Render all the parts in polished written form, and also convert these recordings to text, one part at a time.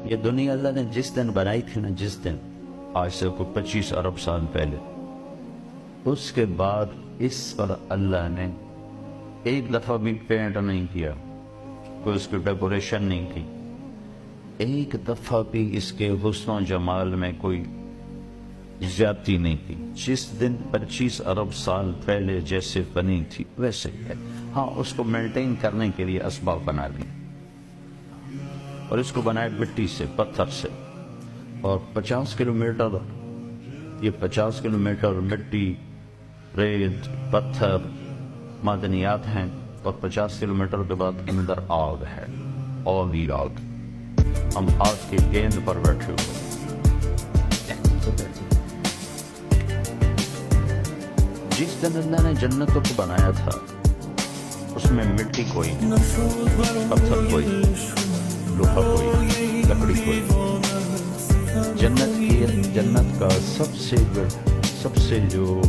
یہ دنیا اللہ نے جس دن بنائی تھی نا، جس دن آج سے کوئی 25 ارب سال پہلے، اس کے بعد اس پر اللہ نے ایک دفعہ بھی پینٹ نہیں کیا، کوئی اس کی ڈیکوریشن نہیں کی، ایک دفعہ بھی اس کے حسن و جمال میں کوئی زیادتی نہیں کی۔ جس دن 25 ارب سال پہلے جیسے بنی تھی ویسے ہی ہے۔ ہاں، اس کو مینٹین کرنے کے لیے اسباب بنا لی، اور اس کو بنائے مٹی سے، پتھر سے، اور 50 کلومیٹر، یہ 50 کلومیٹر مٹی، ریت، پتھر، معدنیات ہیں، اور 50 کلومیٹر کے بعد اندر آگ ہے، آگ ہی آگ۔ ہم آگ کی گیند پر بیٹھے ہوئے۔ جس دن اللہ نے جنتوں کو بنایا تھا، اس میں مٹی کوئی نہیں، پتھر کوئی، لوہا کوئی، لکڑی کوئی۔ جنت کا سب سے جو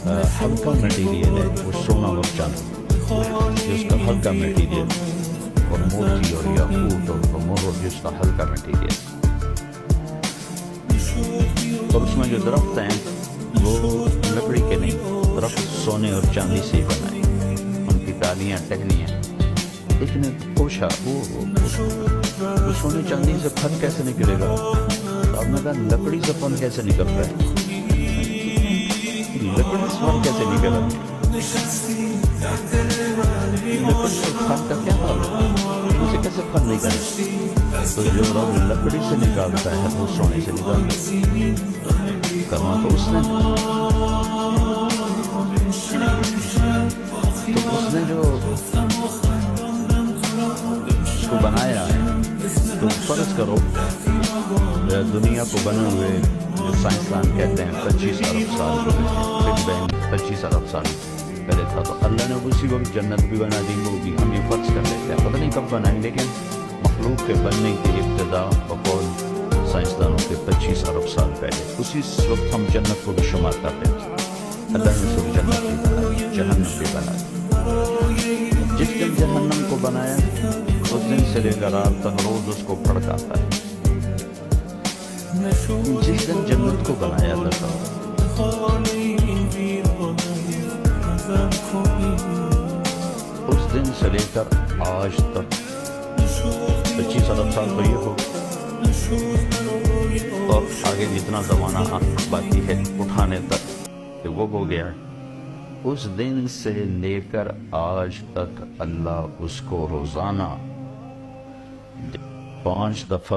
ہلکا مٹیریل ہے وہ سونا اور چاندی، جس کا ہلکا مٹیریل، اور موتی اور یاقوت اور مرمر جس کا ہلکا مٹیریل۔ اور اس میں جو درخت ہیں وہ لکڑی کے نہیں، درخت سونے اور چاندی سے ہی بنائے، ان کی ڈالیاں ٹہنیاں۔ ایک نے پوچھا وہ سونے چاندی سے پھل کیسے نکلے گا؟ آپ نے کہا لکڑی سے پھل کیسے نکلتا ہے؟ لکڑی سے پھل کیسے نکلا؟ لکڑی سے پھل کا کیا حال ہے؟ اسے کیسے پھل نکلے؟ تو جو رب لکڑی سے نکالتا ہے وہ سونے سے نکالتا ہے۔ کرنا تو اس نے، تو اس نے جو اس کو بنایا ہے، تو فرض کرو دنیا کو بنے ہوئے جو سائنسدان کہتے ہیں 25 ارب سال بگ بینگ 25 ارب سال پہلے تھا، تو اللہ نے اسی وقت جنت بھی بنا دی ہوگی، ہم یہ فرض کر لیتے ہیں، پتہ نہیں کب بنائیں، لیکن مخلوق کے بننے کی ابتدا بقول سائنسدانوں کے 25 ارب سال پہلے، اسی وقت ہم جنت کو بھی شمار کرتے ہیں۔ اللہ نے صرف جنت بھی بنائی، جہنم بھی بنائی۔ جس دن جہنم کو بنایا اس دن سے لے کر رات تک روز اس کو بھڑکاتا ہے۔ جس دن جنت کو بنایا اللہ اس دن سے لے کر آج تک 25 ارب سال تو یہ ہو، اور آگے جتنا زمانہ باقی ہے اٹھانے تک کہ وہ ہو گیا۔ اس دن سے لے کر آج تک اللہ اس کو روزانہ 5 دفعہ